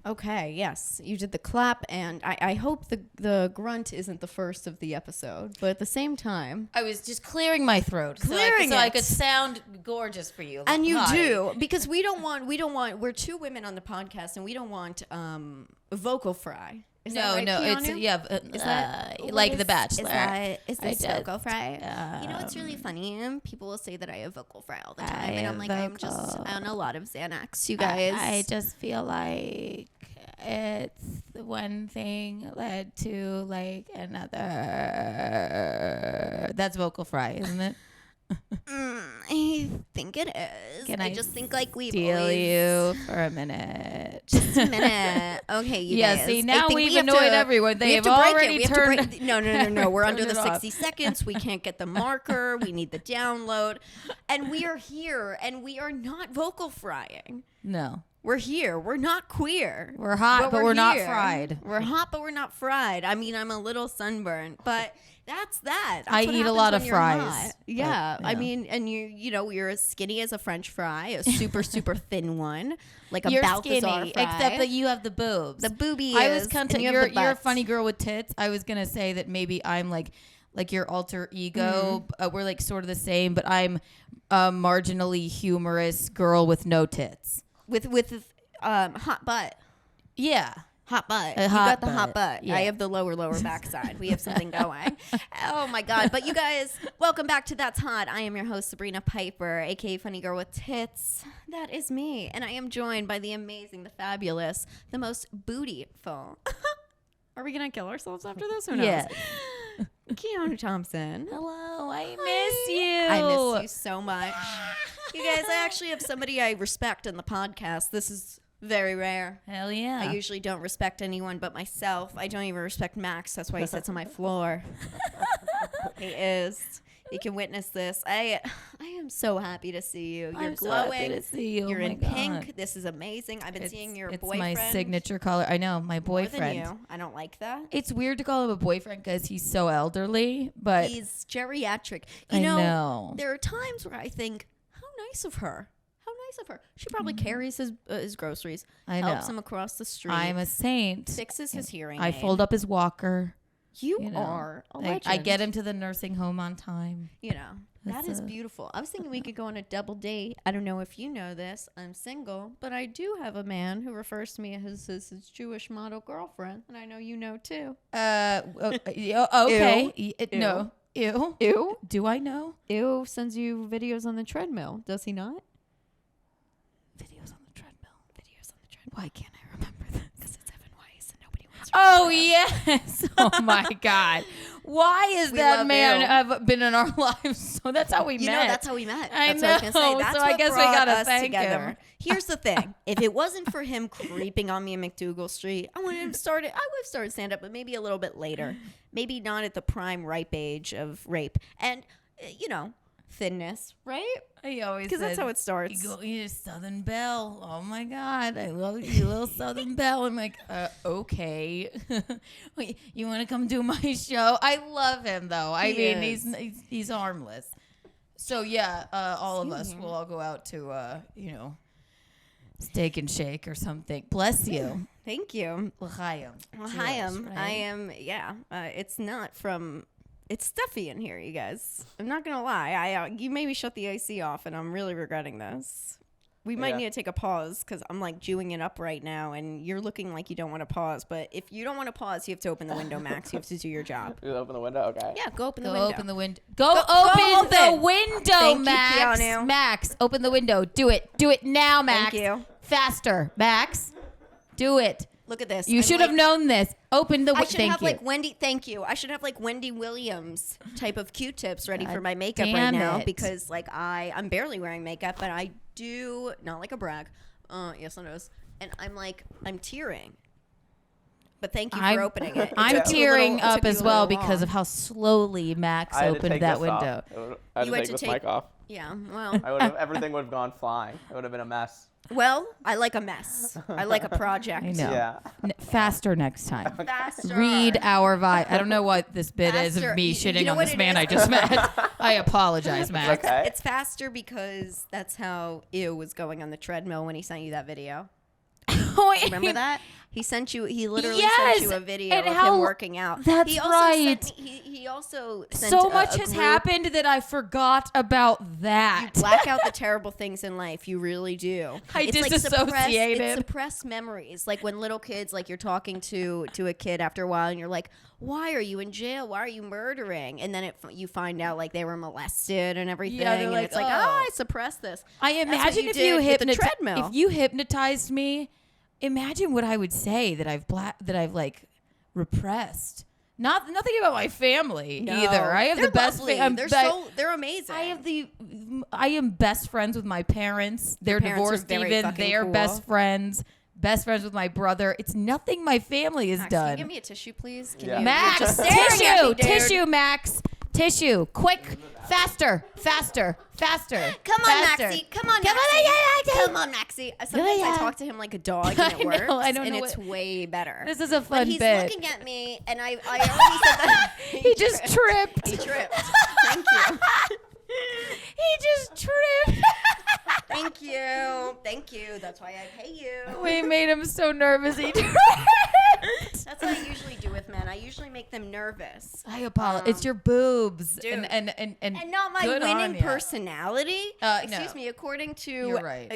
Okay, yes. You did the clap, and I hope the grunt isn't the first of the episode, but at the same time... I was just clearing my throat so I could sound gorgeous for you. And you do, because we don't want, we're two women on the podcast, and we don't want vocal fry. Is that right, Keanu? Is that like The Bachelor? Is this vocal fry? You know, it's really funny. People will say that I have vocal fry all the time, and I'm like, I'm just on a lot of Xanax, you guys. I just feel like it's one thing led to like another. That's vocal fry, isn't it? I think it is. I just think like we've steal you for a minute. Just a minute. Okay, you guys. See, now we've annoyed everyone. They have already turned. No. We're under the 60 seconds. We can't get the marker. We need the download. And we are here, and we are not vocal frying. No. We're here. We're not queer. We're hot, but we're not fried. We're hot, but we're not fried. I mean, I'm a little sunburned, but... That's that. I eat a lot of fries. Hot. Yeah. I mean, and you're as skinny as a French fry, a super, super thin one. Like a Balthazar skinny, fry. Except that you have the boobs. The boobies. I was you're a funny girl with tits. I was going to say that maybe I'm like your alter ego. We're like sort of the same, but I'm a marginally humorous girl with no tits. With hot butt. Yeah. Hot butt. You got the hot butt. Yeah. I have the lower backside. We have something going. Oh my God. But you guys, welcome back to That's Hot. I am your host, Sabrina Piper, aka Funny Girl with Tits. That is me. And I am joined by the amazing, the fabulous, the most bootyful. Are we going to kill ourselves after this? Who knows? Yeah. Keanu Thompson. Hello. I miss you. I miss you so much. You guys, I actually have somebody I respect in the podcast. This is very rare. Hell yeah. I usually don't respect anyone but myself. I don't even respect Max. That's why he sits on my floor. He is. He can witness this. I am so happy to see you. You're glowing. So happy to see you. You're in pink. This is amazing. I've been seeing your boyfriend. It's my signature color. I know, my boyfriend. More than you. I don't like that. It's weird to call him a boyfriend because he's so elderly, but he's geriatric. I know. There are times where I think, how nice of her. She probably carries his groceries. I know. Helps him across the street. I'm a saint. Fixes his hearing I aid. fold up his walker. You are a legend. I get him to the nursing home on time. You know, that is beautiful. I was thinking we could go on a double date. I don't know if you know this. I'm single, but I do have a man who refers to me as his Jewish model girlfriend, and I know you know too. Okay. Ew. No. Ew. Ew. Do I know? Ew sends you videos on the treadmill, does he not? Videos on the treadmill. Why can't I remember that? Because it's Evan Weiss and nobody wants to Oh, yes. Oh, my God. Why is that man have been in our lives? So that's how we met. You know, that's how we met. I that's know. What I was gonna say. That's so what I guess we brought got to us thank together. him. Here's the thing. If it wasn't for him creeping on me in McDougal Street, I would have started stand-up, but maybe a little bit later. Maybe not at the prime ripe age of rape. And, thinness, right? I always because that's how it starts. You Southern Belle. Oh my God, I love you, little Southern Belle. I'm like, okay. You want to come do my show? I love him though. I mean, he's harmless. So yeah, all of us will all go out to Steak and Shake or something. Bless you. Thank you. L'chaim. L'chaim. Right? I am. Yeah. It's not from. It's stuffy in here, you guys. I'm not gonna lie. You maybe shut the AC off, and I'm really regretting this. We might need to take a pause because I'm like Jewing it up right now, and you're looking like you don't want to pause. But if you don't want to pause, you have to open the window, Max. You have to do your job. You open the window, okay? Yeah, go open the window. window. Go open the window. Go open the window, Thank Max. You, Keanu. Max, open the window. Do it. Do it now, Max. Thank you. Faster, Max. Do it. Look at this. You should have known this. Open the window. I should have like Wendy. Thank you. I should have like Wendy Williams type of Q-tips ready for my makeup right now because like I'm barely wearing makeup, but I do not like a brag. Yes, it is. And I'm tearing. But thank you for opening it. I'm tearing up as well because of how slowly Max opened that window. I had to take this mic off. Yeah, well. Everything would have gone flying. It would have been a mess. Well, I like a mess. I like a project. I know. Yeah. Faster next time. Faster. Read our vibe. I don't know what this bit is of me shitting on this man I just met. I apologize, Max. Okay. It's faster because that's how Ew was going on the treadmill when he sent you that video. Remember that? He sent you. He literally Yes, sent you a video and of how- him working out. that's he also right. Sent me, he also sent So much a has group. happened that I forgot about that. You black out the terrible things in life. You really do. I It's disassociated. It's suppressed memories. Like when little kids, like you're talking to a kid after a while, and you're like, "Why are you in jail? Why are you murdering?" And then you find out like they were molested and everything. Yeah, they're and like, it's like, "Oh." I suppressed this. I That's what imagine you if did you with the treadmill. if you hypnotized me, imagine what I would say that I've like repressed. Nothing about my family either. I have they're the best. lovely. They're amazing. I am best friends with my parents. They're parents are divorced. very Even fucking they're cool. best friends. Best friends with my brother. It's nothing my family has Max, done. Can you give me a tissue, please? Can Yeah. you? Max, You're just staring at tissue, me, dude. tissue, Max, tissue, quick, faster. Come on, Maxie. Come on, Maxie. Come on, Maxie. Sometimes Yeah. I talk to him like a dog, and I it know, works. I don't and know it's what- way better. This is a But fun he's bit. looking at me, and I already said that. He just tripped. He tripped. Thank you. He just tripped. Thank you. Thank you. That's why I pay you. We made him so nervous. He tripped. That's what I usually do with men. I usually make them nervous. I apologize. It's your boobs, Dude. and not my good on winning ya. personality. Excuse no. me. According to You're right.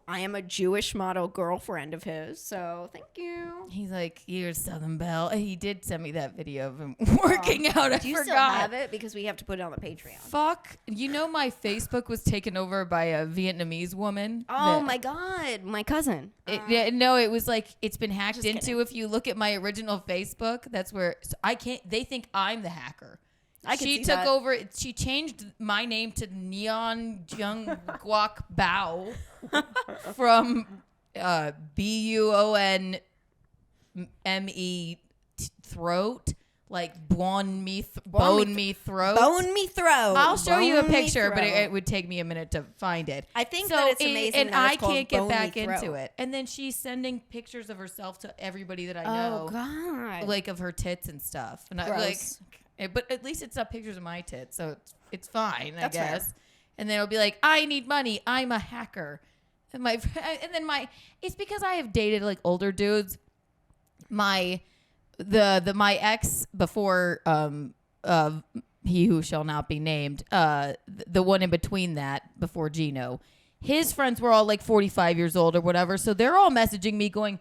I am a Jewish model girlfriend of his. So thank you. He's like, "You're Southern Belle." He did send me that video of him working out. I Do you forgot. still have it? Because we have to put it on the Patreon. Fuck. You know, my Facebook was taken over by a Vietnamese woman. Oh that- my God, my cousin. Yeah, no, it was like it's been hacked Just into. kidding. If you look at my original Facebook, that's where so I can't. They think I'm the hacker. I can She see took that. over. She changed my name to Neon Jung Guak Bao from BUONME throat, like bone me throat. Bone me throat. I'll show you a Bone me picture, but throat. it would take me a minute to find it. I think that it's amazing and that I it's called can't get Bone Me back into Throat. it. And then she's sending pictures of herself to everybody that I know, Oh God. like of her tits and stuff. And I Gross. but at least it's not pictures of my tits, so it's fine, That's I fair. guess. And then it'll be like, I need money. I'm a hacker. And it's because I have dated like older dudes. My ex before he who shall not be named, the one in between that before Gino, his friends were all like 45 years old or whatever. So they're all messaging me going,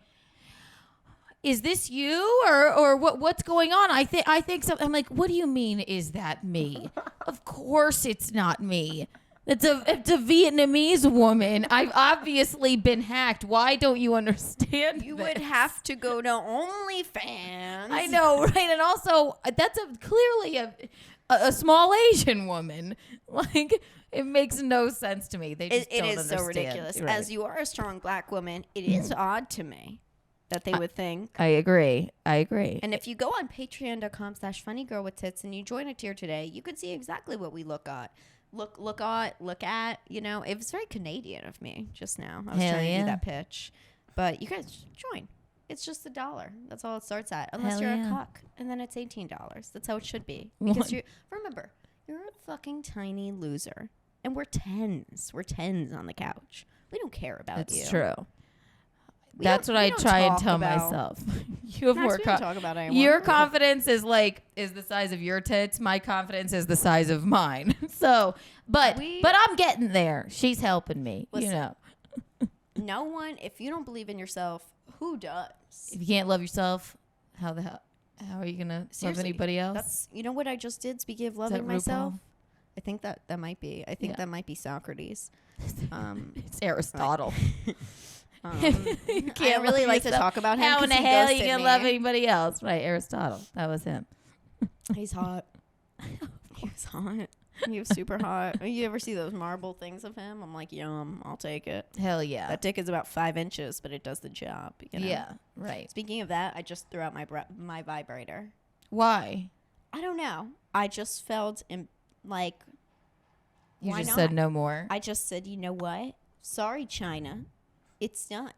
is this you or what's going on? I think so. I'm like, what do you mean? Is that me? Of course it's not me. It's a Vietnamese woman. I've obviously been hacked. Why don't you understand? You this? would have to go to OnlyFans. I know, right? And also, that's clearly a small Asian woman. Like, it makes no sense to me. They just It don't is so understand. ridiculous. Right. As you are a strong black woman, it is odd to me that they would think. I agree. And if you go on patreon.com/funnygirl with tits and you join a tier today, you can see exactly what we look at. Look at, you know, it was very Canadian of me just now. I was Hell trying to yeah. do that pitch. But you guys join. It's just $1. That's all it starts at. Unless Hell you're yeah. a cock. And then it's $18. That's how it should be. Because remember, you're a fucking tiny loser. And we're tens. We're tens on the couch. We don't care about you. It's true. We That's don't- what we I don't try and talk tell about- myself. You have Max, more we don't talk about anyone. Your confidence is the size of your tits. My confidence is the size of mine. So, but I'm getting there. She's helping me. Listen. You know, No one, if you don't believe in yourself, who does? if you can't love yourself, how are you gonna love Seriously, anybody else? That's, you know what I just did, speaking of Is that loving myself? RuPaul? I think that might be. I think Yeah. that might be Socrates. It's Aristotle. I don't really like to talk about him. How in 'cause the he hell are you ghosted gonna me. love anybody else? Right, Aristotle. That was him. He's hot. He's hot. He was super hot. You ever see those marble things of him? I'm like, yum, I'll take it. Hell yeah. That dick is about 5 inches, but it does the job. You know? Yeah, right. Speaking of that, I just threw out my vibrator. Why? I don't know. I just felt like, You why just not? said no more. I just said, you know what? Sorry, China. It's done.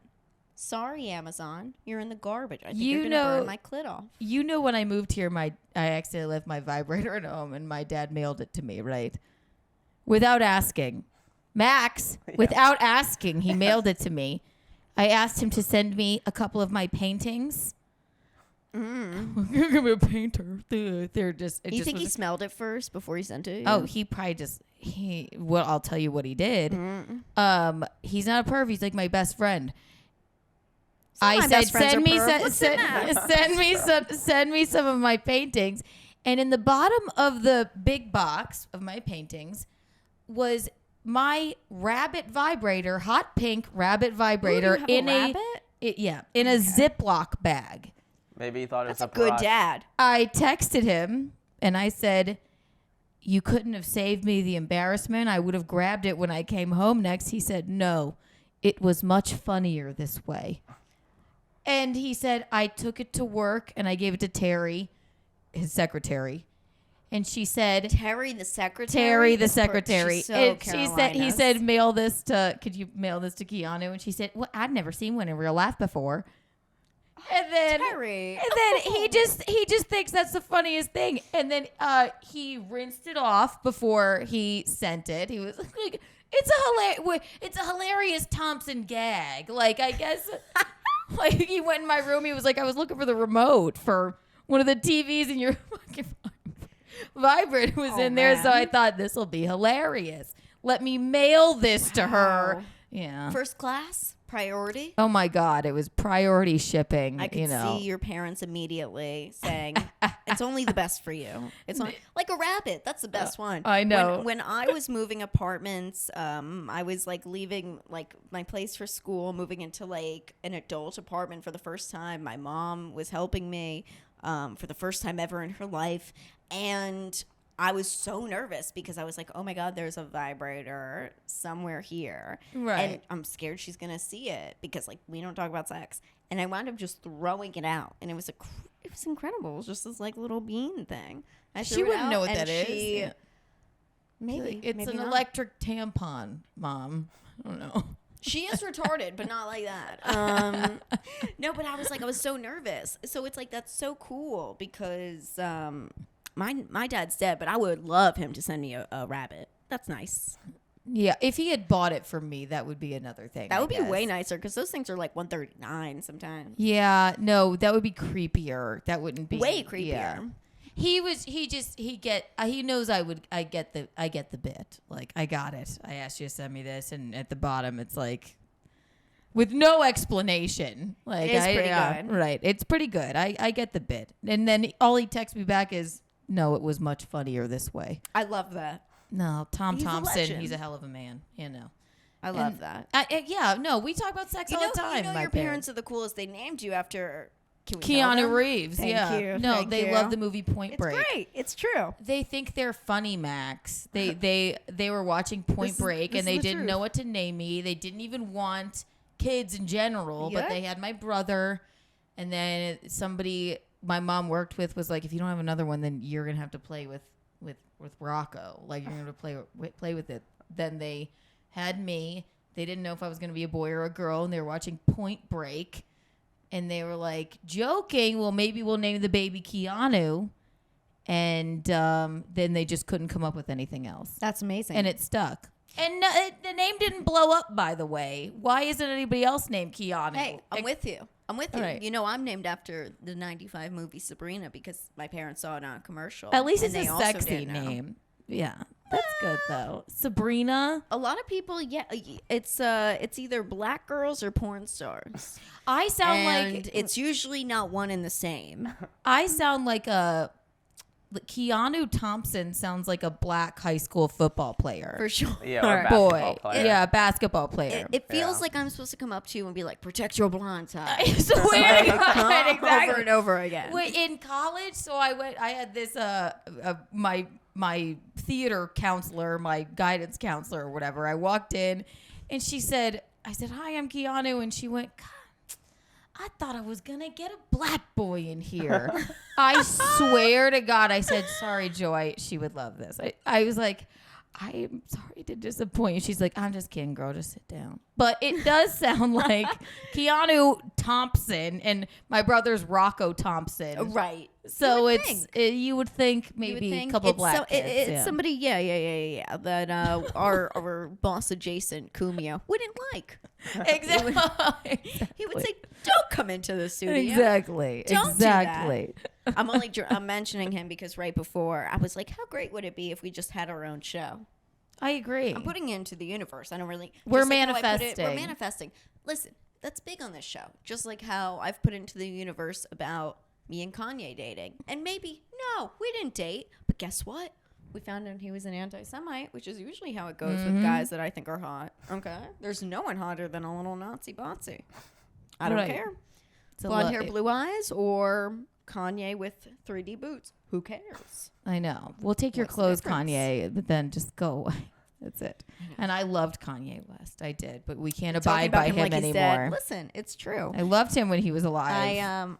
Sorry, Amazon. You're in the garbage. I think You you're going to know- burn my clit off. You know, when I moved here, I accidentally left my vibrator at home, and my dad mailed it to me, right? Without asking. Max, Yeah. without asking, he mailed it to me. I asked him to send me a couple of my paintings. You're gonna be a painter. They're just. You think he smelled it first before he sent it? Oh, he probably just. Well, I'll tell you what he did. He's not a perv. He's like my best friend. I said, send me some of my paintings, and in the bottom of the big box of my paintings was my rabbit vibrator, hot pink rabbit vibrator. Ooh, in a Ziploc bag. Maybe he thought it was a good dad. I texted him and I said, "You couldn't have saved me the embarrassment. I would have grabbed it when I came home next." He said, "No, it was much funnier this way." And he said, "I took it to work and I gave it to Terry, his secretary." And she said, Terry the secretary? Terry the secretary. She's so And he said, could you mail this to Keanu? And she said, well, I'd never seen one in real life before. And then Terry. And then he just thinks that's the funniest thing. And then he rinsed it off before he sent it. He was like, it's a hilarious Thompson gag. Like, I guess like he went in my room, he was like, I was looking for the remote for one of the TVs and your fucking vibrator was in there, so I thought this will be hilarious. Let me mail this to her. Yeah. First class? Priority? Oh my God, it was priority shipping. I could see your parents immediately saying, it's only the best for you. It's like a rabbit. That's the best one. I know. When I was moving apartments, I was like leaving like my place for school, moving into like an adult apartment for the first time. My mom was helping me for the first time ever in her life. And I was so nervous because I was like, oh my God, there's a vibrator somewhere here. Right. And I'm scared she's going to see it because like we don't talk about sex. And I wound up just throwing it out. And it was incredible. It was just this like little bean thing. She wouldn't know what that is. Yeah. Maybe. It's maybe an not. electric tampon, Mom. I don't know. She is retarded, but not like that. No, but I was so nervous. So it's like, that's so cool because my dad's dead, but I would love him to send me a rabbit. That's nice. Yeah, if he had bought it for me, that would be another thing. That would be way nicer because those things are like $139 sometimes. Yeah, no, that would be creepier. That wouldn't be way creepier. Yeah. He knows I get the bit. Like, I got it. I asked you to send me this, and at the bottom it's like with no explanation. Like, it's pretty good. Right. It's pretty good. I get the bit. And then all he texts me back is, no, it was much funnier this way. I love that. No, Tom He's Thompson, he's a hell of a man, you know. I love that. We talk about sex all the time. You know your parents are the coolest. They named you after Keanu Reeves. Thank you. No, Thank they you. love the movie Point Break. It's great. It's true. They think they're funny, Max. They were watching Point Break and they didn't know what to name me. They didn't even want kids in general, but they had my brother, and then my mom worked with was like, if you don't have another one, then you're gonna have to play with Rocco. Like, you're gonna play with it. Then they had me. They didn't know if I was gonna be a boy or a girl, and they were watching Point Break, and they were like joking, well, maybe we'll name the baby Keanu, and then they just couldn't come up with anything else. That's amazing. And it stuck. And the name didn't blow up, by the way. Why isn't anybody else named Keanu? Hey, I'm with you. Right. You know, I'm named after the 95 movie Sabrina because my parents saw it on a commercial. At least it's and a they sexy also didn't know. name. Yeah, that's good though. Sabrina. A lot of people, it's either black girls or porn stars. I sound and like it's usually not one and the same. I sound like Keanu Thompson sounds like a black high school football player. For sure. Yeah, or basketball player. Yeah, basketball player. It feels like I'm supposed to come up to you and be like, protect your blonde side. Exactly. Over and over again. In college, so I had this, my theater counselor, my guidance counselor or whatever. I walked in and I said, hi, I'm Keanu. And she went, God, I thought I was going to get a black boy in here. I swear to God. I said, sorry, Joy. She would love this. I was like, I'm sorry to disappoint you. She's like, I'm just kidding, girl. Just sit down. But it does sound like Keanu Thompson and my brother's Rocco Thompson. Right. So you would think maybe a couple of black kids. It's somebody, yeah, that our boss adjacent Kumio wouldn't like. Exactly. He would say, "Don't come into the studio." Exactly. Don't do that. I'm mentioning him because right before I was like, "How great would it be if we just had our own show?" I agree. I'm putting it into the universe. I don't really. We're manifesting. manifesting. We're manifesting. Listen, that's big on this show. Just like how I've put into the universe about me and Kanye dating. And maybe, no, we didn't date. But guess what? We found out he was an anti-Semite, which is usually how it goes with guys that I think are hot. Okay? There's no one hotter than a little Nazi-botsy. I don't care. Blonde hair, blue eyes, or Kanye with 3D boots. Who cares? I know. We'll take your clothes, Kanye, but then just go away. That's it. And I loved Kanye West. I did, but we can't abide by him anymore. Listen, it's true. I loved him when he was alive.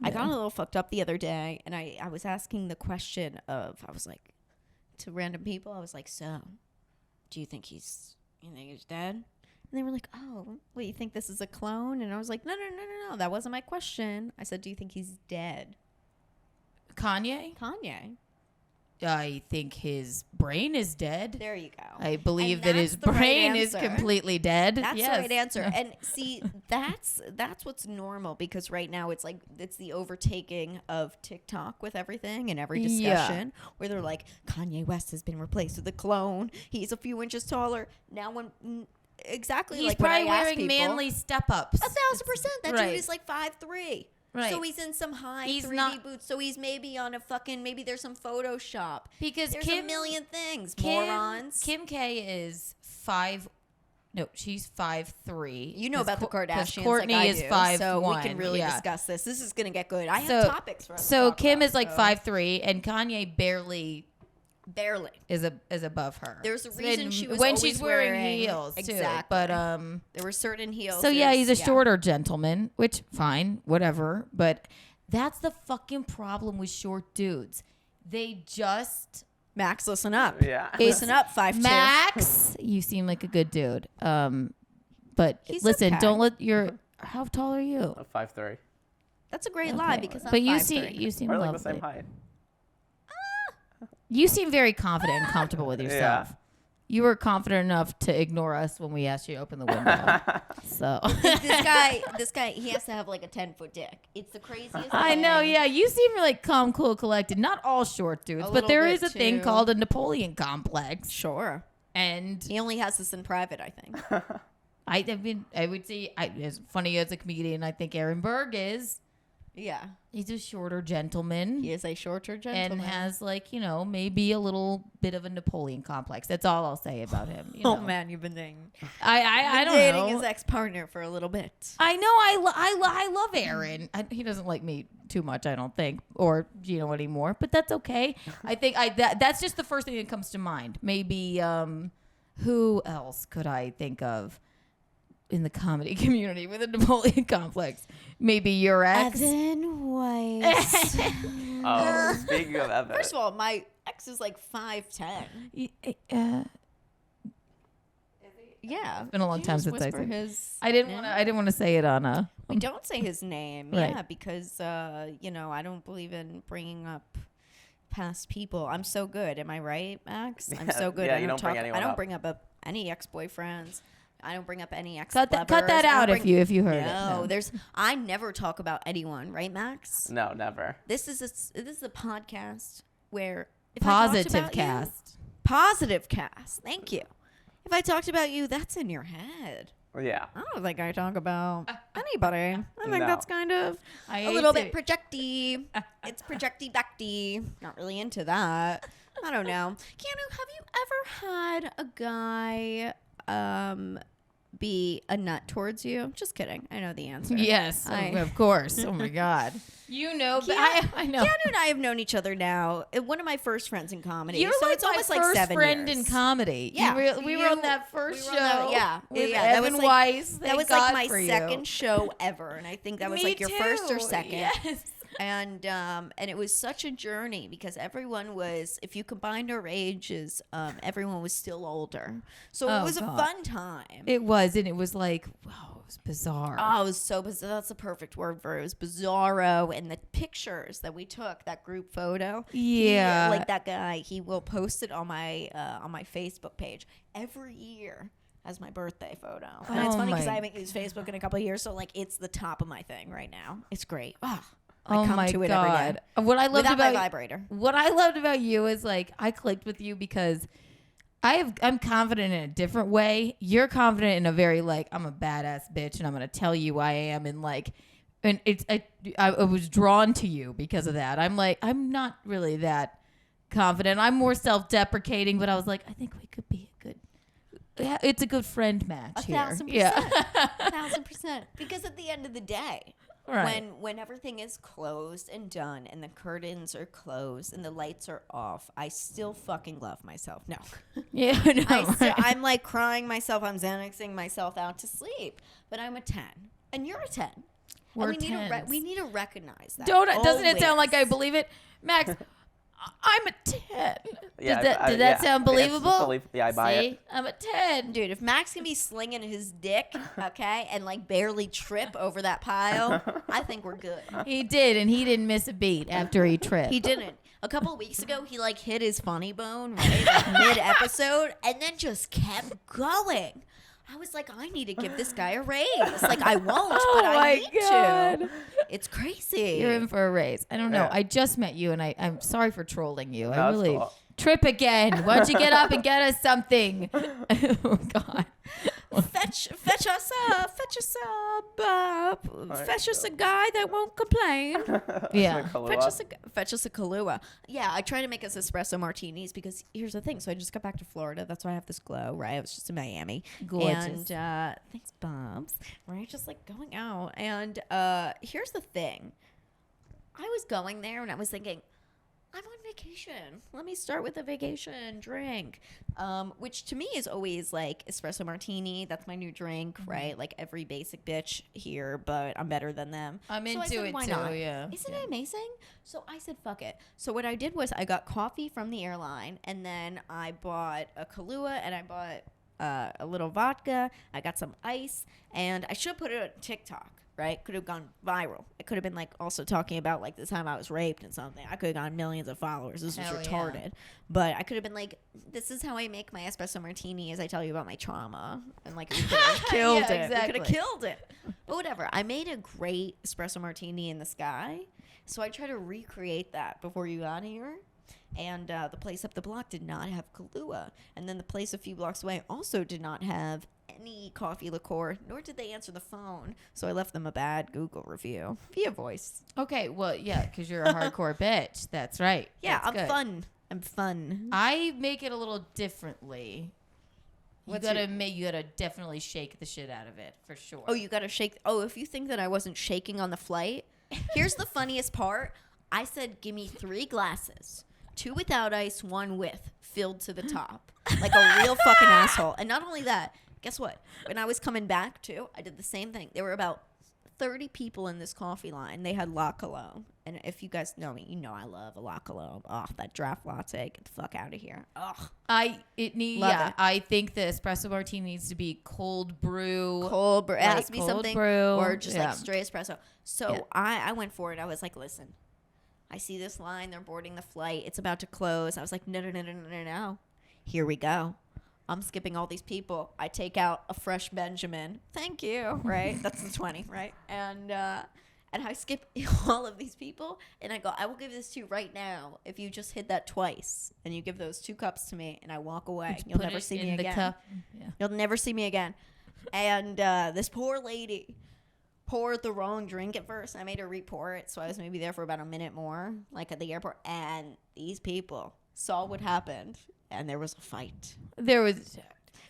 I got a little fucked up the other day, and I was asking the question of, I was like, to random people, I was like, so, do you think he's dead? And they were like, oh, wait, you think this is a clone? And I was like, no, that wasn't my question. I said, do you think he's dead? Kanye? I think his brain is dead. There you go. I believe that his brain is completely dead. That's the right answer. And see, that's what's normal, because right now it's like it's the overtaking of TikTok with everything and every discussion where they're like, Kanye West has been replaced with a clone. He's a few inches taller. Now when exactly he's like probably when I ask wearing people, manly step-ups. 1,000%. That dude is like 5'3". Right. So he's in some high he's 3D boots. So he's maybe on a fucking, maybe there's some Photoshop. Because there's a million things, morons. Kim K is she's 5'3". You know about the Kardashians. Courtney like I is do, 5'1". So we can really discuss this. This is going to get good. I have topics for us. So Kim is like 5'3", and Kanye barely is above her. There's a reason she was when always she's wearing heels too. Exactly. But there were certain heels. So yeah, he's a shorter gentleman, which fine, whatever. But that's the fucking problem with short dudes. They just Max, listen up. Yeah. Listen up, 5'2". Max, you seem like a good dude. But He's listen, okay. don't let your how tall are you? 5'3". That's a great lie because I'm but 5'3". you seem We're lovely. like the same height. You seem very confident and comfortable with yourself. Yeah. You were confident enough to ignore us when we asked you to open the window. So this guy, he has to have like a 10-foot dick. It's the craziest. I know, yeah. You seem like calm, cool, collected. Not all short dudes, but there is a thing called a Napoleon complex. Sure. And he only has this in private, I think. I mean, I would say, as funny as a comedian, I think Aaron Berg is. Yeah. He's a shorter gentleman. He is a shorter gentleman. And has, like, maybe a little bit of a Napoleon complex. That's all I'll say about him. Oh, man, you've been dating. I don't dating know. his ex-partner for a little bit. I know. I love Aaron. He doesn't like me too much, I don't think, or Gino anymore. But that's okay. I think that's just the first thing that comes to mind. Maybe who else could I think of in the comedy community with a Napoleon complex? Maybe your ex. Evan Weiss. Oh, speaking of Evan. First of all, my ex is like 5'10". Yeah, it's been a long time since I said his. I didn't want to say it on a. We don't say his name, Right. yeah, because I don't believe in bringing up past people. I'm so good. Am I right, Max? I'm so good. Yeah, I you don't bring anyone I don't up. bring up any ex-boyfriends. I don't bring up any ex. Cut that out if you heard it. No, I never talk about anyone, right, Max? No, never. This is a podcast where if Positive I talked about cast. Positive cast. Thank you. If I talked about you, that's in your head. Yeah. I don't think I talk about anybody. I think No. that's kind of a little bit projecty. It's projecty-bacty. Not really into that. I don't know. Keanu, have you ever had a guy be a nut towards you? Just kidding. I know the answer. Yes, of course. Oh my God. But I know. Keanu and I have known each other now. One of my first friends in comedy. You're so like it's my almost first like 7 friend years. in comedy. Yeah, we were on that first we were on show. that- with that Evan was like, Weiss. that was God like my for you. second show ever, and I think that was Me like your first or too. second. Yes. And it was such a journey because everyone was, if you combined our ages, everyone was still older. So it was a fun time. It was, and it was like, wow, it was bizarre. Oh, it was so bizarre. That's the perfect word for it. It was bizarro. And the pictures that we took, that group photo. Yeah. Like that guy, he will post it on my Facebook page every year as my birthday photo. And it's funny because I haven't used Facebook in a couple of years, so like it's the top of my thing right now. It's great. I come to it every day. What I loved Without about my vibrator. What I loved about you is like I clicked with you because I'm confident in a different way. You're confident in a very like I'm a badass bitch and I'm gonna tell you I am, and like, and I was drawn to you because of that. I'm like, I'm not really that confident. I'm more self-deprecating, but I was like, I think we could be a good. Yeah, it's a good friend match here. 1,000%. Yeah. 1,000%. Because at the end of the day, Right. when everything is closed and done and the curtains are closed and the lights are off, I still fucking love myself. No. Yeah, no, I'm like crying myself. I'm Xanaxing myself out to sleep. But I'm a 10. And you're a 10. We're and we need to recognize that. Doesn't it sound like I always. believe it? Max, I'm a 10. Yeah, Did that sound believable? Yeah, I buy it. I'm a 10. Dude, if Max can be slinging his dick, okay, and like barely trip over that pile, I think we're good. He did, and he didn't miss a beat after he tripped. He didn't. A couple of weeks ago, he like hit his funny bone, right, like mid-episode, and then just kept going. I was like, I need to give this guy a raise. Like, I won't, but I need to. It's crazy. You're in for a raise. I don't know. Yeah. I just met you, and I'm sorry for trolling you. I That's really cool. trip again. Why don't you get up and get us something? Oh God. Fetch us a guy that won't complain. Yeah. Fetch us a Kahlua. Yeah, I try to make us espresso martinis because here's the thing. So I just got back to Florida. That's why I have this glow, right? I was just in Miami. Gorgeous. And thanks, Bobs. Right? Just like going out. And here's the thing. I was going there and I was thinking, I'm on vacation. Let me start with a vacation drink, which to me is always like espresso martini. That's my new drink, right? Like every basic bitch here, but I'm better than them. I'm So I into said, it why too. not? Yeah. Isn't it amazing? So I said, fuck it. So what I did was I got coffee from the airline, and then I bought a Kahlua, and I bought a little vodka. I got some ice, and I should put it on TikTok. Right? Could have gone viral. It could have been like also talking about like the time I was raped and something. I could have gotten millions of followers. This was Hell retarded. yeah. But I could have been like, this is how I make my espresso martini as I tell you about my trauma. And like, we could have killed Yeah, it. exactly. We could have killed it. But whatever. I made a great espresso martini in the sky. So I tried to recreate that before you got here. And the place up the block did not have Kahlua. And then the place a few blocks away also did not have any coffee liqueur, nor did they answer the phone. So I left them a bad Google review via voice. Okay. Well, yeah, because you're a hardcore bitch. That's right. Yeah, That's I'm good. fun. I'm fun. I make it a little differently. You What's gotta definitely shake the shit out of it for sure. Oh, you got to shake. Oh, if you think that I wasn't shaking on the flight, here's the funniest part. I said, give me 3 glasses. 2 without ice, 1 with, filled to the top. Like a real fucking asshole. And not only that, guess what? When I was coming back, too, I did the same thing. There were about 30 people in this coffee line. They had La Cologne. And if you guys know me, you know I love a La Cologne. Oh, that draft latte. Get the fuck out of here. Ugh. I Love it. think the espresso martini needs to be cold brew. Cold brew. It has to be cold something. brew. Or just Yeah. like straight espresso. So Yeah. I went for it. I was like, listen. I see this line. They're boarding the flight. It's about to close. I was like, no. Here we go. I'm skipping all these people. I take out a fresh Benjamin. Thank you. Right? That's the 20, right? And I skip all of these people. And I go, I will give this to you right now if you just hit that twice. And you give those 2 cups to me. And I walk away. You'll Put never it see in me the again. cup. Yeah. You'll never see me again. And this poor lady poured the wrong drink at first. I made her re-pour it, so I was maybe there for about a minute more, like at the airport. And these people saw what happened, and there was a fight. There was.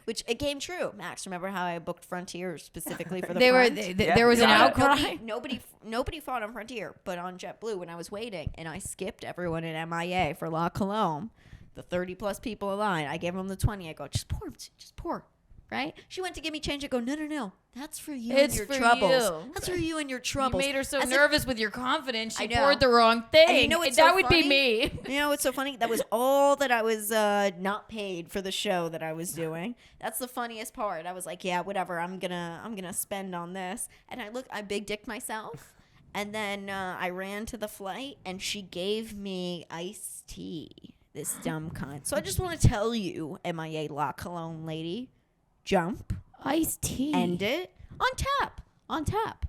Which it came true. Max, remember how I booked Frontier specifically for the There were. front? There was an Yeah. outcry. Nobody fought on Frontier, but on JetBlue when I was waiting, and I skipped everyone in MIA for La Cologne, the 30 plus people in line. I gave them the 20. I go, just pour. right? She went to give me change. I go, no. That's for you It's and your for troubles. you. That's for you and your You troubles. made her so As if- nervous with your confidence. She I know. poured the wrong thing. And you know what's that so would funny? be me. You know what's so funny? That was all that I was not paid for the show that I was doing. That's the funniest part. I was like, yeah, whatever. I'm gonna spend on this. And I big dicked myself. And then I ran to the flight, and she gave me iced tea. This dumb cunt. So I just want to tell you, MIA La Cologne lady, jump, Iced tea. end it on tap.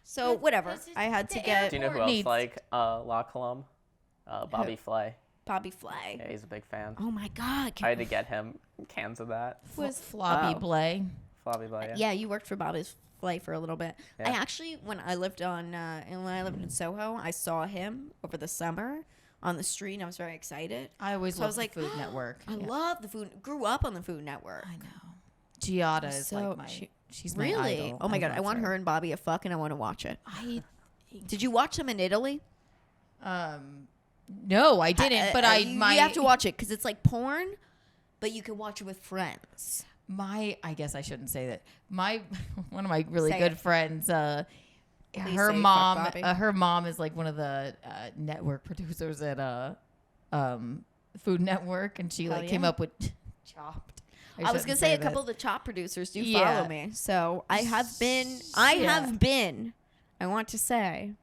So whatever. This is I had to the get Do you know who else Needs- like La Colombe? Bobby Flay. Bobby Flay. Yeah, he's a big fan. Oh my God. I had to get him cans of that. was Floppy Blay. Flabby Flay, Yeah, you worked for Bobby's Flay for a little bit. Yeah. I actually, when I lived in Soho, I saw him over the summer on the street, and I was very excited. I always So I loved was the like, Food Network. I Yeah. love the Food. Grew up on the Food Network. I know. Giada is So like my. She's my Really? idol. Oh my God, I love want her and Bobby a fuck, and I want to watch it. I Did you watch them in Italy? no, I didn't. But you have to watch it because it's like porn, but you can watch it with friends. I guess I shouldn't say that. One of my really Say good it. friends, her say fuck mom, Bobby. her mom is like one of the network producers at Food Network, and she Hell like came yeah. up with Chopped. I was shouldn't gonna say a that. couple of the Chop producers do Yeah. follow me, so I have been. I want to say,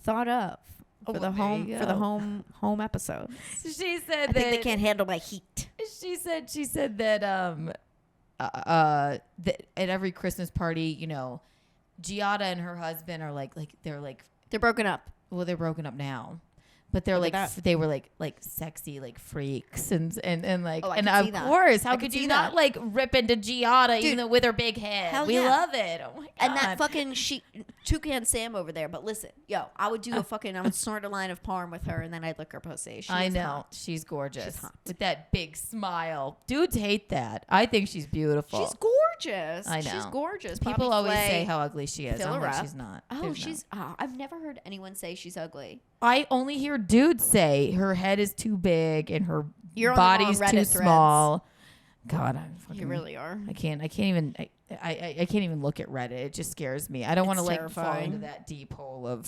thought of for well, the there home you for the go. home episode. She said I that think they can't handle my heat. She said that that at every Christmas party, you know, Giada and her husband are like They're broken up. well, they're broken up now. But they're Look like at that. they were like sexy like freaks and like Oh, I and can see of that. course I how can could see you that. not like rip into Giada Dude, even though with her big head? hell We yeah. love it. Oh my god. And that fucking Toucan Sam over there. But listen, I would do I would snort a line of parm with her, and then I'd lick her pussy. She I is know hot. she's gorgeous She's hot. with that big smile. Dudes hate that. I think she's beautiful. She's gorgeous. I know. She's gorgeous. People Bobby always Flay, say how ugly she is. fill I'm her like, up. she's not. Oh, There's no- I've never heard anyone say she's ugly. I only hear dudes say her head is too big and her You're on the wrong body's Reddit too threads. small. God, I'm fucking. You really are. I can't even. I can't even look at Reddit. It just scares me. I don't want to It's like fall terrifying. into that deep hole of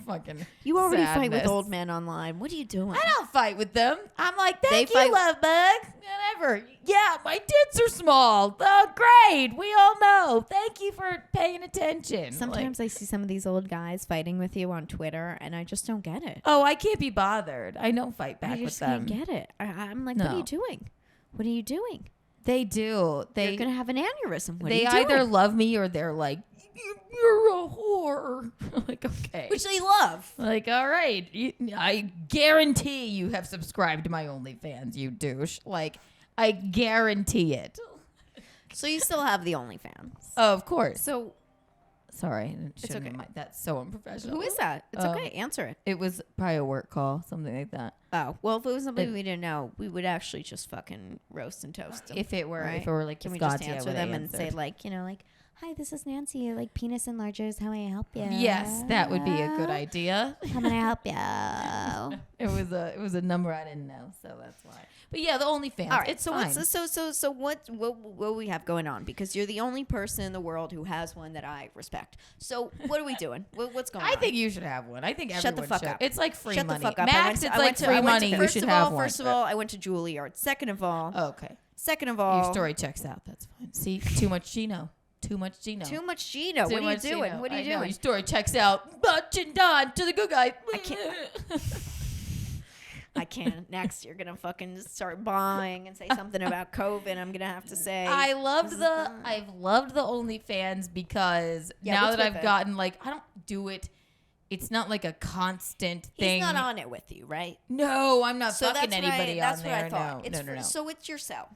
fucking. You already fight with sadness. old men online. What are you doing? I don't fight with them. I'm like, thank They you, fight- love bug. Whatever. Yeah, my tits are small. Oh, great. We all know. Thank you for paying attention. Sometimes I see some of these old guys fighting with you on Twitter, and I just don't get it. oh, I can't be bothered. I don't fight back I with just them. can't get it. I'm like, what are No. you doing? What are you doing? They do. You're gonna have an aneurysm. What They are you either doing? love me or they're like, you're a whore. Like, okay. Which they love. Like, all right. I guarantee you have subscribed to my OnlyFans, you douche. Like, I guarantee it. So you still have the OnlyFans. Oh, of course. So Sorry. Shouldn't okay. have that's so unprofessional. who is that? It's Oh. okay. Answer it. It was probably a work call, something like that. Oh, well, if it was somebody we didn't know, we would actually just fucking roast and toast them. If it were right? like Can we just Visconti, I answer would them have and say answered. like, like, hi, this is Nancy, like penis enlargers. How may I help you? Yes, that would be a good idea. How may I help you? It was a number I didn't know, so that's why. But yeah, the OnlyFans. All right. It's So fine. what we have going on? Because you're the only person in the world who has one that I respect. So what are we doing? What's going on? I think you should have one. I think Shut the everyone fuck should. up. It's like free Shut money. the fuck up. Max, it's like free money. You First should of have all, one. first of all, I went to Juilliard. Second of all, Okay. second of all, Your story checks out. That's fine. See, too much Gino. Too much Gino. too much Gino. Too What are you much doing? Gino. What are you I know, doing? Your story checks out. Much and done to the good guy. I can't. Next, you're gonna fucking start buying and say something about COVID. I'm gonna have to say I've loved is the OnlyFans because Yeah, now what's that with I've it? gotten like I don't do it. It's not like a constant thing. he's not on it with you, right? No, I'm not So fucking that's anybody that's on what there. I thought. No, It's no. So it's yourself.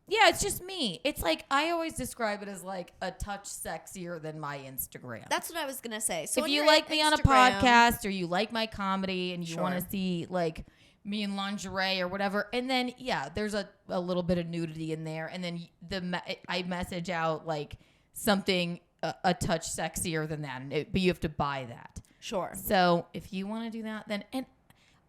Yeah, it's just me. It's like I always describe it as like a touch sexier than my Instagram. That's what I was gonna say. So if on you your like me on a Instagram- podcast or you like my comedy and you Sure. want to see like me in lingerie or whatever, and then yeah, there's a little bit of nudity in there, and then I message out like something a touch sexier than that, but you have to buy that. sure. So if you want to do that, then and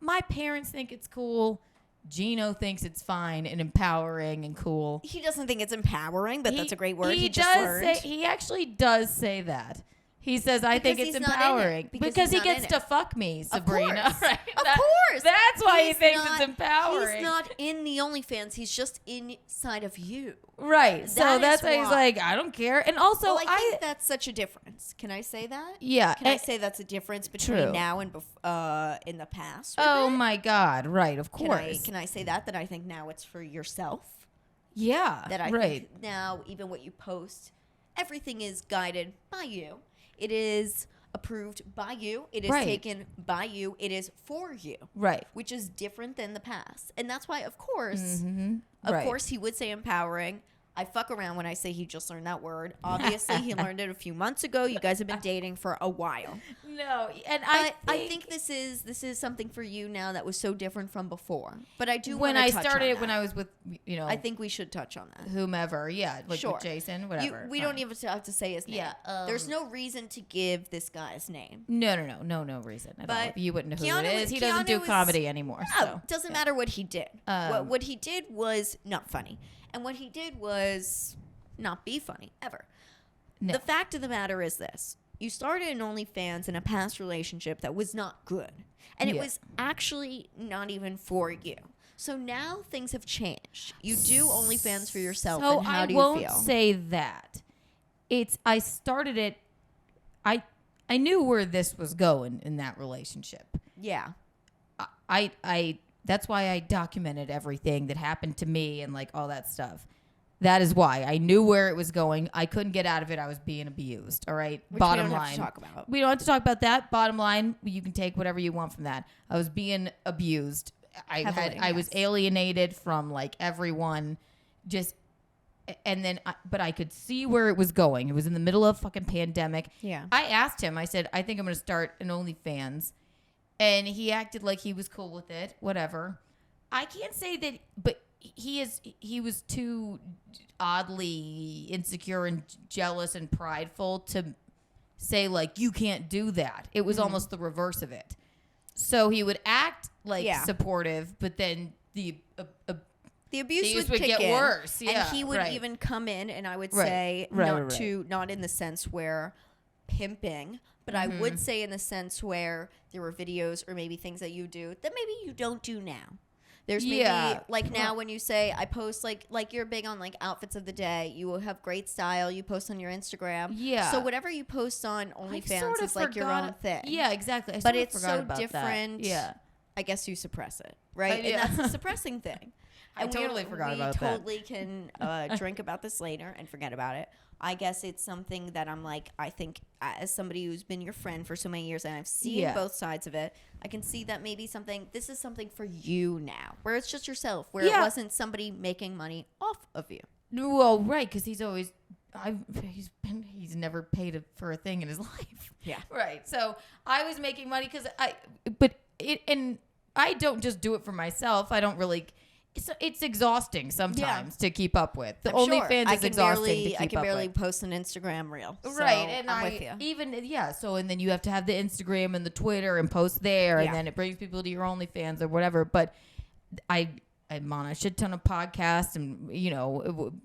my parents think it's cool. Gino thinks it's fine and empowering and cool. He doesn't think it's empowering, but that's a great word. He Just does learned. he actually does say that. He says, I think Because it's he's not in it. empowering. Because Because he he's not gets in to it. fuck me, Sabrina. Of course. Right? Of course. That's why he He's thinks not- it's empowering. He's not in the OnlyFans. He's just inside of you. Right. So That that's is why he's why. like, I don't care. And also, Well, I think that's such a difference. Can I say that? yeah. Can I say that's a difference between True. now and in the past? with Oh it? my God. Right. Of Can course. I say that I think now it's for yourself? Yeah. That I right. think now even what you post, everything is guided by you. It is approved by you. It is Right. taken by you. It is for you. Right. Which is different than the past. And that's why, of course, Mm-hmm. of course, he would say empowering. I fuck around when I say he just learned that word. Obviously, he learned it a few months ago. You guys have been dating for a while. No. And But I think this is something for you now that was so different from before. But I do when wanna I touch started, on when that. I was with, I think we should touch on that. whomever. Yeah. Like Sure. with Jason, whatever. We don't even have to say his name. Yeah, There's no reason to give this guy's name. No reason at all. But You wouldn't know who Keanu it is. He doesn't do is- comedy anymore. Oh, So. doesn't matter what he did. Um, what he did was not funny. And what he did was not be funny, ever. No. The fact of the matter is this. You started an OnlyFans in a past relationship that was not good. And it Yeah. was actually not even for you. So now things have changed. You do OnlyFans for yourself. So and how I do you won't feel? say that. I started it. I knew where this was going in that relationship. Yeah. I that's why I documented everything that happened to me and like all that stuff. That is why I knew where it was going. I couldn't get out of it. I was being abused. All right. Which Bottom we don't line. have to talk about. We don't have to talk about that. Bottom line, you can take whatever you want from that. I was being abused. Heavily, I was yes. alienated from like everyone. Just and then but I could see where it was going. It was in the middle of fucking pandemic. Yeah. I asked him. I said, "I think I'm going to start an OnlyFans." And he acted like he was cool with it. Whatever. I can't say that, but he was too oddly insecure and jealous and prideful to say like you can't do that. It was almost the reverse of it. So he would act like supportive, but then the abuse would would kick get in, worse. Yeah, and he would right. even come in, and I would Right. say Right. not in the sense where pimping, but I would say in the sense where there were videos or maybe things that you do that maybe you don't do now. There's maybe like now when you say I post like you're big on like outfits of the day, you will have great style, you post on your Instagram. Yeah. So whatever you post on I OnlyFans sort of is like your forgot- own thing. Yeah, exactly. I But sort of it's forgot so about that. different. Yeah. I guess you suppress it, right? yeah. And that's a suppressing thing. I totally forgot about that. We totally can drink about this later and forget about it. I guess it's something that I'm like, I think as somebody who's been your friend for so many years and I've seen both sides of it, I can see that maybe this is something for you now, where it's just yourself, where it wasn't somebody making money off of you. Well, right, because he's always, he's never paid for a thing in his life. Yeah. Right. So I was making money because and I don't just do it for myself. I don't really. It's exhausting sometimes to keep up with. The OnlyFans is exhausting to keep up with. I can barely post an Instagram reel. So Right, and I'm with you. And then you have to have the Instagram and the Twitter and post there, Yeah. and then it brings people to your OnlyFans or whatever. But I'm on a shit ton of podcasts, and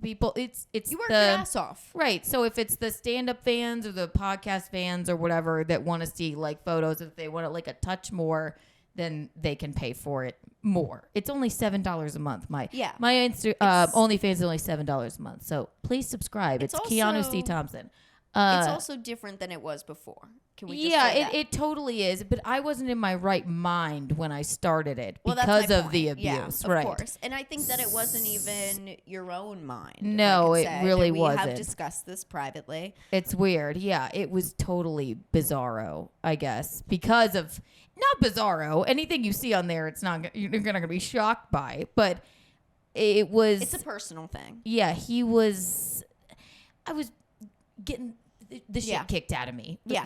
people. It's You work the your ass off. right. So if it's the stand-up fans or the podcast fans or whatever that want to see like photos, if they want it like a touch more, then they can pay for it more. It's only $7 a month. My OnlyFans is only $7 a month. So please subscribe. It's Keanu also- Thompson. It's also different than it was before. Can we just say that? it totally is. But I wasn't in my right mind when I started it Well, that's because my of point. the abuse. Yeah, of right. course. And I think that it wasn't even your own mind. if I No, can it say. really And we wasn't. have discussed this privately. It's weird. Yeah, it was totally bizarro, I guess, because of not bizarro. Anything you see on there, it's not you're not gonna be shocked by, but it was. It's a personal thing. Yeah, he was. I was getting the shit kicked out of me. Yeah.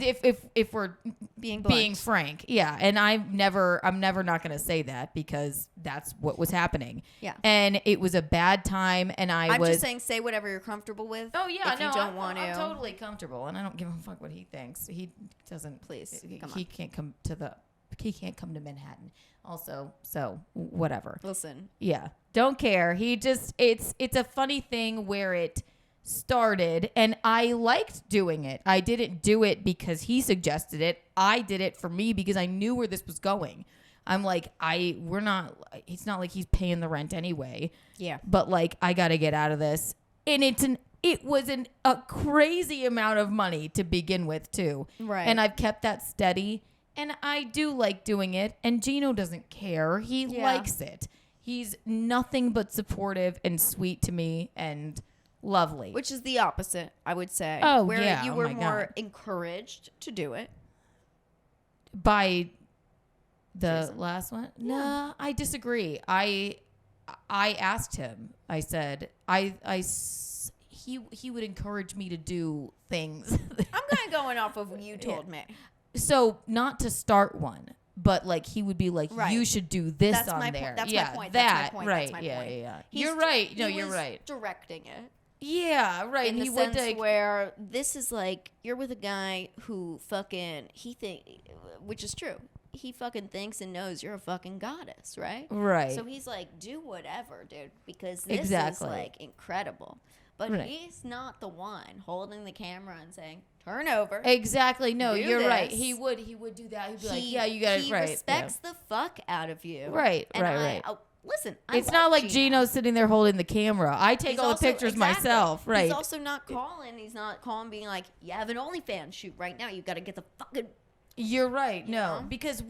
If we're Being frank, yeah, and I'm never not gonna say that because that's what was happening. Yeah. And it was a bad time, and I'm was just saying, say whatever you're comfortable with. Oh yeah, if no, you don't I'm, want to. I'm totally comfortable, and I don't give a fuck what he thinks. He doesn't. Please, come he on. can't come to the he can't come to Manhattan. Also, so whatever. Listen, Yeah, don't care. He just it's a funny thing where it started, and I liked doing it. I didn't do it because he suggested it. I did it for me because I knew where this was going. I'm like, we're not. It's not like he's paying the rent anyway. yeah. But like, I got to get out of this, and it was a crazy amount of money to begin with too. Right. And I've kept that steady. And I do like doing it. And Gino doesn't care. He likes it. He's nothing but supportive and sweet to me and lovely. Which is the opposite, I would say. Oh, where yeah. you Oh, were my more God. encouraged to do it. By the Jason. last one? No, I disagree. I asked him. I said, he would encourage me to do things. I'm kind of going off of what you told me. So not to start one, but like he would be like, Right. you should do this That's on my there. That's yeah, my point. That, That's my point. right. That's my yeah, point. yeah. He's You're right. No, he you're was right. Directing it. Yeah, right. In And the he sense would like, where this is like you're with a guy who which is true. He fucking thinks and knows you're a fucking goddess, right? right. So he's like, do whatever, dude, because this Exactly. is like incredible. But Right. he's not the one holding the camera and saying, "Turn over." Exactly. No, Do you're right. this. He would do that. He'd be like, yeah, you got it He right. respects the fuck out of you. Right, And right. Listen, It's not like Gino's sitting there holding the camera. I take He's all the also- pictures exactly. myself. Right. He's also not calling. He's not calling, being like, "You have an OnlyFans shoot right now. You got to get the fucking." You're right. You No, know? because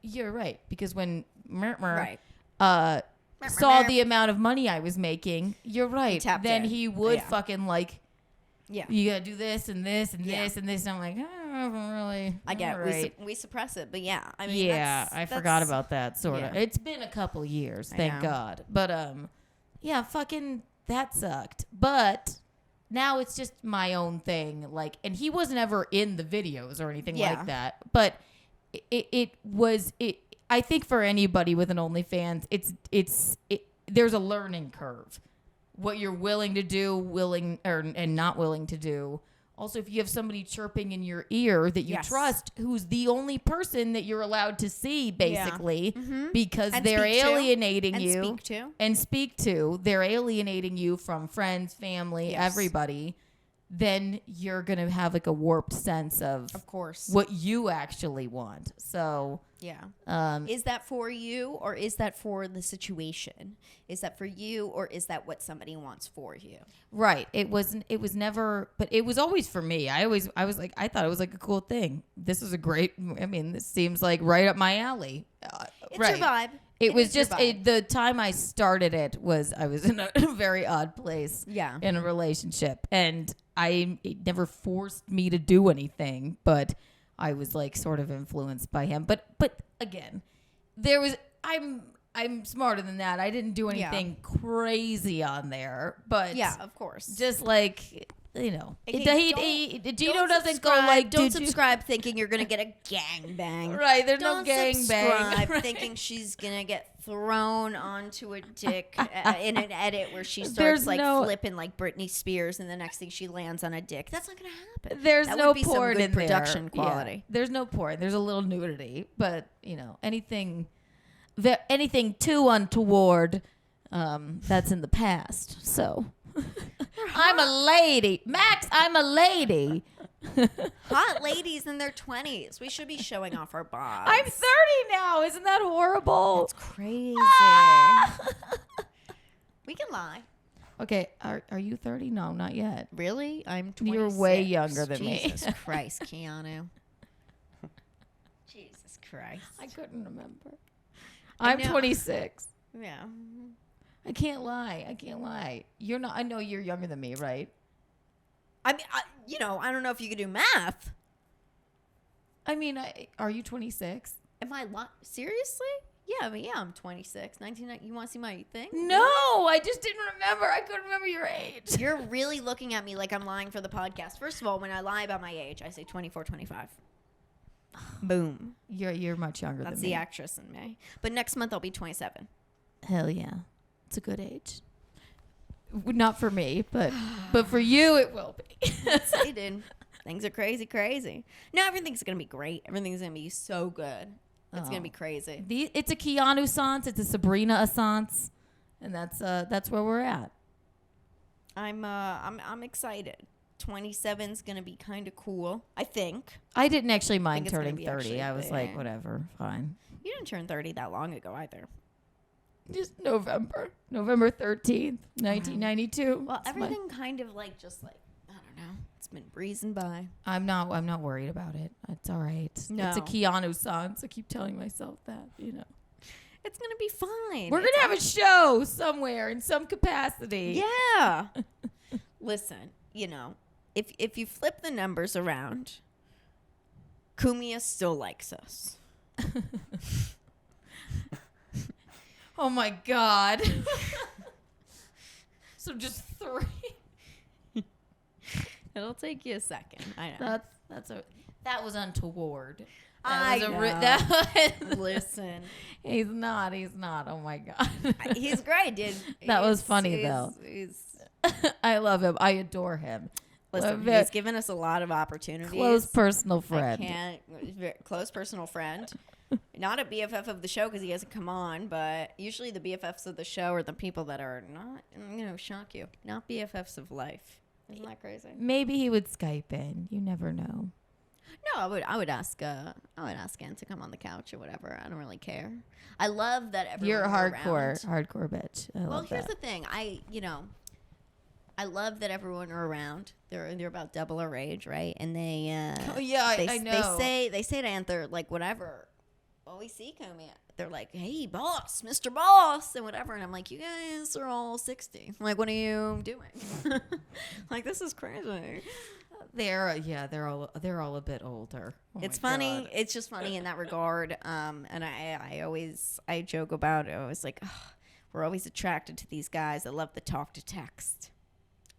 you're right. Because when Mertmer Right. saw the amount of money I was making, you're right. tapped Then in. he would Yeah. fucking like, Yeah. you gotta do this and this and Yeah. this and this. And I'm like, I don't know, really. I get it. Right. We suppress it, but yeah, I mean, Yeah, I forgot about that sort of. yeah. It's been a couple years, I thank know. God. But yeah, fucking that sucked. But now it's just my own thing. Like, and he wasn't ever in the videos or anything Yeah. like that. But it was. I think for anybody with an OnlyFans, there's a learning curve. What you're willing to do, and not willing to do. Also, if you have somebody chirping in your ear that you Yes. trust, who's the only person that you're allowed to see, basically, Mhm. because And they're speak to. alienating And you speak to. they're alienating you from friends, family, Yes. everybody, then you're going to have like a warped sense of Of course. what you actually want. So, Yeah. Is that for you, or is that for the situation? Is that for you, or is that what somebody wants for you? right. It was never, but it was always for me. I thought it was like a cool thing. This is this seems like right up my alley. It's right. your vibe. It was is your just vibe. the time I started it I was in a very odd place Yeah. in a relationship, and it never forced me to do anything, but I was like sort of influenced by him. But again, I'm smarter than that. I didn't do Yeah. anything crazy on there, but Yeah, of course. just like, you know, Okay, Gino Don't doesn't go subscribe- like, don't "Did you-" subscribe thinking you're gonna get a gangbang. Right, there's Don't no gang bang. subscribe Right. thinking she's gonna get thrown onto a dick in an edit where she starts There's like no- flipping like Britney Spears, and the next thing she lands on a dick. That's not gonna happen. There's That no would be some porn good in production there. quality. Yeah, there's no porn. There's a little nudity, but you know, anything too untoward, that's in the past. So I'm a lady, Max. I'm a lady. Hot ladies in their 20s. We should be showing off our bobs. I'm 30 now. Isn't that horrible? That's crazy. We can lie. Okay, are you 30? No, not yet. Really? I'm 26. You're way younger than me. Jesus Christ, Keanu. Jesus Christ. I couldn't remember. I I'm know. 26. Yeah. I can't lie. You're not. I know you're younger than me, right? I mean, I don't know if you could do math. I mean, are you 26? Am I seriously? Yeah, I'm 26. 1990. You want to see my thing? No, I just didn't remember. I couldn't remember your age. You're really looking at me like I'm lying for the podcast. First of all, when I lie about my age, I say 24, 25. Boom. You're much younger That's than me. the actress in me. But next month I'll be 27. Hell yeah. It's a good age. Not for me, but for you it will be. See, dude. Things are crazy. No, everything's going to be great. Everything's going to be so good. It's gonna be crazy. It's a Keanu Sans, it's a Sabrina Assance, and that's where we're at. I'm excited. 27's gonna be kind of cool, I think. I didn't actually mind it's gonna turning be 30. actually I was like, big. whatever, fine. You didn't turn 30 that long ago either. Just November 13th, 1992. Well, It's everything kind of like just like I don't know. It's been breezing by. I'm not worried about it. It's all right. No. It's a Keanu Sans. I keep telling myself that, you know. It's gonna be fine. We're gonna have a show somewhere in some capacity. Yeah. Listen, you know, if you flip the numbers around, Kumia still likes us. Oh my God. So just 3. It'll take you a second. I know. That was untoward. I That was know. that Listen, He's not. Oh my God. he's great, dude. That was funny, though. I love him. I adore him. Listen, Very- he's given us a lot of opportunities. Close personal friend. I can't. Close personal friend. Not a BFF of the show because he hasn't come on, but usually the BFFs of the show are the people that are not, I'm going to shock you, not BFFs of life. Isn't that crazy? Maybe he would Skype in. You never know. No, I would ask Ann to come on the couch or whatever. I don't really care. I love that everyone. You're a around. hardcore bitch. I Well, love here's that. the thing. I love that everyone are around. They're about double our age, right? And they Oh, yeah, I know. They say to Aunt, they're like, whatever. Well, we see Comey. They're like, hey, boss, Mr. Boss, and whatever. And I'm like, you guys are all 60. I'm like, what are you doing? Like, this is crazy. They're all a bit older. Oh It's my funny. God. It's just funny in that regard. And I joke about it. I was like, we're always attracted to these guys that love the talk to text.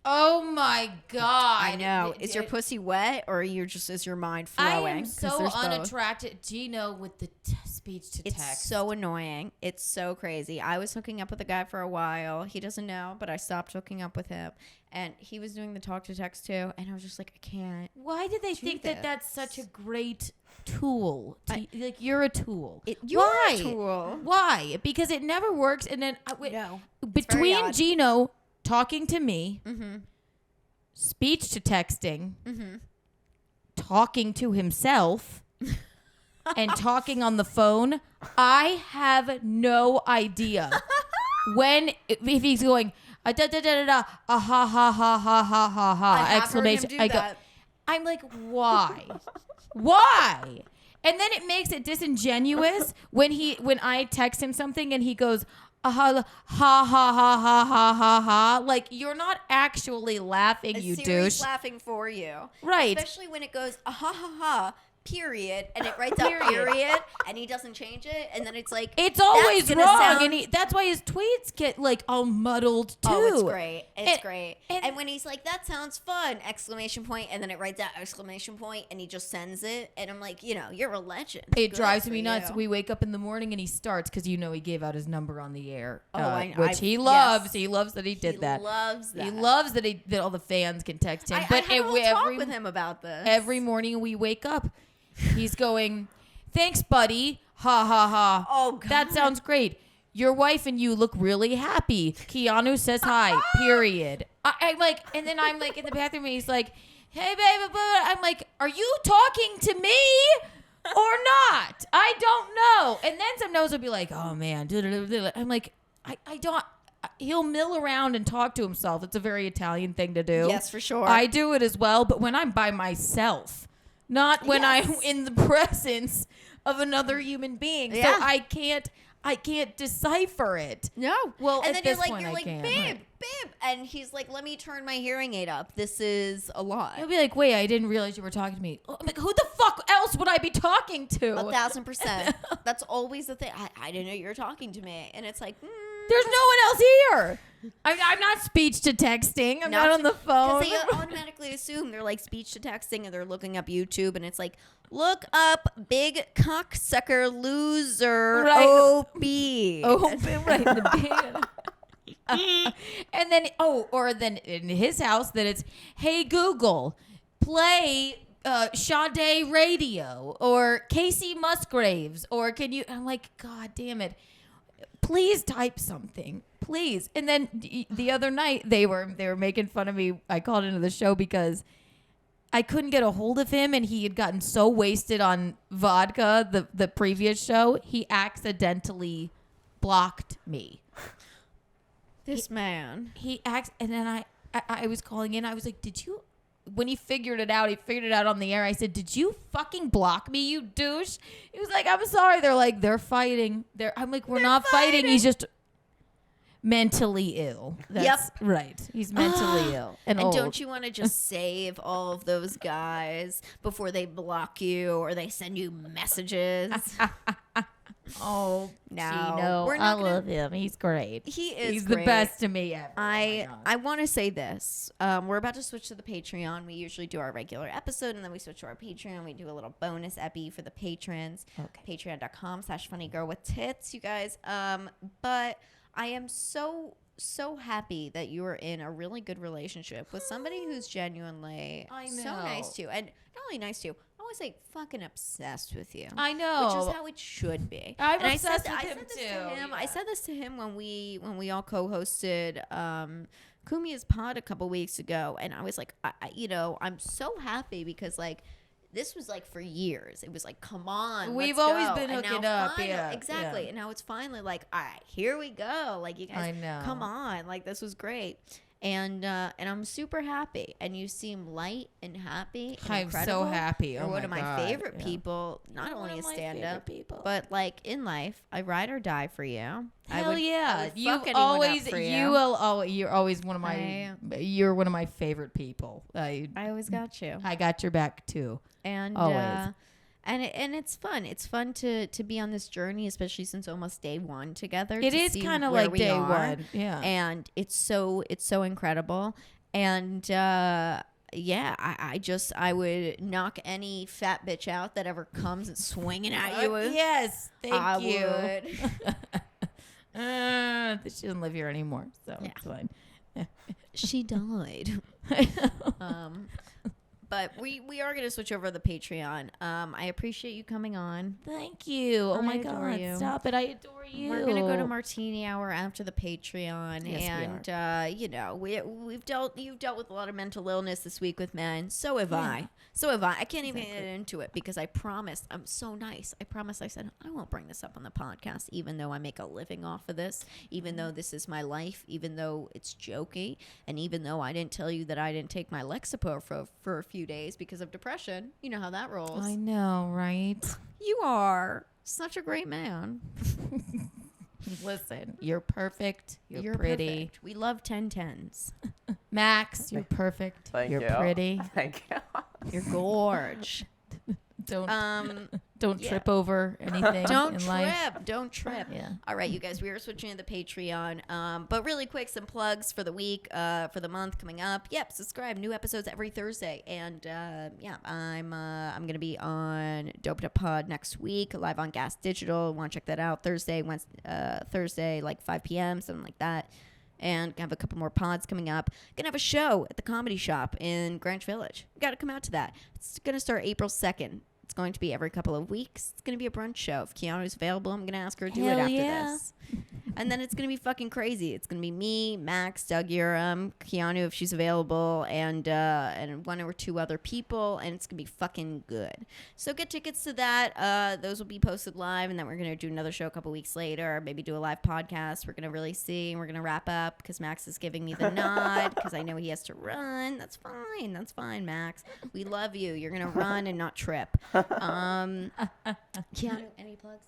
Oh my God. I know. Is your pussy wet or is your mind I flowing? am 'Cause so there's both. unattracted. Gino with the speech to It's text. so annoying. It's so crazy. I was hooking up with a guy for a while. He doesn't know, but I stopped hooking up with him. And he was doing the talk to text too. And I was just like, I can't. Why did they do think that that's this. such a great tool? Like you're a tool. You're Why? a tool. Why? Because it never works. And then No. between odd. Gino talking to me, Mm-hmm. speech to texting, Mm-hmm. talking to himself, and talking on the phone, I have no idea if he's going da da da da da ha ha ha ha ha ha ha exclamation. I'm like, why? Why? And then it makes it disingenuous when I text him something and he goes ha ha ha ha ha ha ha ha. Like, you're not actually laughing, you douche. Laughing for you. Right. Especially when it goes, ha ha ha, period, and it writes out period, and he doesn't change it, and then it's like, It's always that's gonna wrong, sound- and that's why his tweets get like all muddled too. Oh, it's great. It's And- great. and- And when he's like, that sounds fun, exclamation point, and then it writes out exclamation point, and he just sends it, and I'm like, you're a legend. It Good drives for me nuts. you. We wake up in the morning and he starts because he gave out his number on the air, I- which I've- he loves. yes. He loves that he did that. He loves that. He loves that all the fans can text him. I But had a whole talk with him about this. every morning we wake up, he's going, "Thanks, buddy. Ha ha ha. Oh, God. That sounds great. Your wife and you look really happy. Keanu says hi. Period." I'm like, and then I'm like in the bathroom and he's like, "Hey, baby," I'm like, "Are you talking to me or not? I don't know." And then sometimes he'll be like, "Oh man," I'm like, I don't. He'll mill around and talk to himself. It's a very Italian thing to do. Yes, for sure. I do it as well, but when I'm by myself, not when I'm Yes. in the presence of another human being. Yeah. So I can't decipher it. No. Well, and at then this you're point, I like, can, babe, right. babe. And he's like, let me turn my hearing aid up. This is a lot. He'll be like, "Wait, I didn't realize you were talking to me." I'm like, "Who the fuck else would I be talking to?" 1,000%. That's always the thing. I didn't know you were talking to me. And it's like, There's no one else here. I'm not speech to texting. I'm not on the phone. Because they automatically assume they're like speech to texting and they're looking up YouTube and it's like, look up big cocksucker loser Right. OB. Oh, right. And then, or then in his house, that it's, "Hey, Google, play Sade Radio or Casey Musgraves or can you? I'm like, God damn it. Please type something, please. And then the other night they were making fun of me. I called into the show because I couldn't get a hold of him, and he had gotten so wasted on vodka the previous show, he accidentally blocked me. This man. And then I was calling in. I was like, did you? When he figured it out on the air. I said, did you fucking block me, you douche? He was like, I'm sorry. They're like, they're fighting. I'm like, we're not fighting. He's just mentally ill. That's right. He's mentally ill. And old. Don't you want to just save all of those guys before they block you or they send you messages? Oh, No, Gino, we're I not love him. He's great. He's the great. best to me ever. I want to say this. We're about to switch to the Patreon. We usually do our regular episode, and then we switch to our Patreon. We do a little bonus epi for the patrons. Okay. Patreon.com/funnygirlwithtits, you guys. But I am so happy that you are in a really good relationship with somebody who's genuinely so nice to you. And not only nice to you, I always say fucking obsessed with you. I know. Which is how it should be. I'm and obsessed I with said him this too. to him. Yeah. I said this to him when we all co-hosted Kumia's pod a couple weeks ago, and I was like, I'm so happy because like this was like for years. It was like, come on, We've let's always go. been And hooking now up, finally, exactly. yeah. And now it's finally like, all right, here we go. Like you guys, I know. come on, like this was great. And I'm super happy, and you seem light and happy. And I'm incredible. so happy. You're Oh one my of my God. favorite Yeah. people. Not You're only one a of my stand-up, favorite people. but like in life, I ride or die for you. Hell yeah! I would You fuck anyone up always, for you will. Oh, you're always one of my. You're one of my favorite people. I always got you, I got your back too. and always. And it's fun. It's fun to be on this journey, especially since almost day one together. It to is see kind of where like we day are. one. Yeah. And it's so incredible. And I would knock any fat bitch out that ever comes and swinging at you. Yes, thank I you. would. She doesn't live here anymore, so Yeah. it's fine. She died. But we are going to switch over to the Patreon. I appreciate you coming on. Thank you. Oh I my adore God, you. stop it! I adore you. We're gonna go to Martini Hour after the Patreon, Yes, and you've dealt with a lot of mental illness this week with men. So have I. I can't even get into it because I promised. I'm so nice. I promised. I said I won't bring this up on the podcast, even though I make a living off of this, even though this is my life, even though it's jokey, and even though I didn't tell you that I didn't take my Lexapro for a few days because of depression. You know how that rolls. I know, right? You are such a great man. Listen, you're perfect. You're pretty. Perfect. We love 1010s. Max, you're perfect. Thank you're you. pretty. Thank you. You're gorge. Don't trip over anything Don't in life. Don't trip. Yeah. All right, you guys, we are switching to the Patreon. But really quick, some plugs for the week, for the month coming up. Yep, subscribe. New episodes every Thursday. And I'm gonna be on Dope to Pod next week, live on Gas Digital. Want to check that out? Thursday, like 5 p.m., something like that. And have a couple more pods coming up. Gonna have a show at the Comedy Shop in Greenwich Village. You gotta come out to that. It's gonna start April 2nd. It's going to be every couple of weeks. It's going to be a brunch show. If Keanu's available, I'm going to ask her to do it after this. And then it's going to be fucking crazy. It's going to be me, Max, Doug Urim, Keanu if she's available, and one or two other people, and it's going to be fucking good. So get tickets to that. Those will be posted live, and then we're going to do another show a couple weeks later, maybe do a live podcast. We're going to really see, and we're going to wrap up because Max is giving me the nod because I know he has to run. That's fine. That's fine, Max. We love you. You're going to run and not trip. Keanu, any plugs?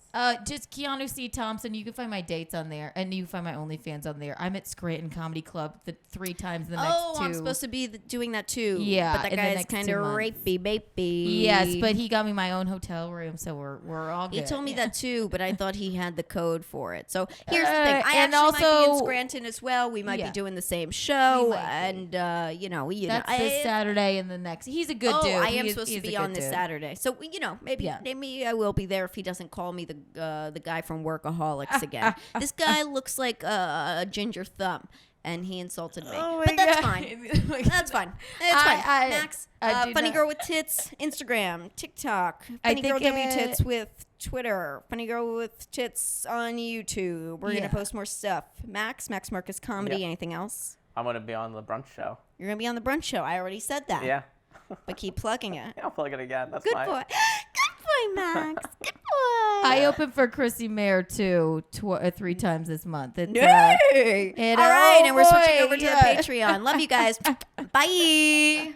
Just Keanu C. Thompson. You can find my dates on there, and you can find my OnlyFans on there. I'm at Scranton Comedy Club 3 times the next 2. I'm supposed to be doing that too. Yeah, but that in the guy is next kind 2 of months. rapey, baby. Yes, but he got me my own hotel room, so we're all good. He told me that too, but I thought he had the code for it. So here's the thing: I and actually might be in also- Scranton as well. We might Yeah. be doing the same show, We might be. and That's this Saturday and the next. He's a good dude. I am He is- supposed to he's a be good on this dude. Saturday, so maybe I will be there if he doesn't call me the guy from Workaholics again. This guy looks like a ginger thumb. and he insulted me. Oh my But that's God. fine. That's fine. It's fine. I- Max, I do Funny not- Girl with Tits, Instagram, TikTok. I Funny Girl think W Tits with Twitter. Funny Girl with Tits on YouTube. We're Yeah. gonna post more stuff. Max Marcus Comedy. Yeah. Anything else? I'm gonna be on the brunch show. You're gonna be on the brunch show. I already said that. Yeah. But keep plugging it. Yeah, I'll plug it again. That's Good fine. boy. Good boy, Max. Good boy. I opened for Chrissy Mayer too 3 times this month. It's, Yay! and All right, and we're switching boy, over to yeah. the Patreon. Love you guys. Bye.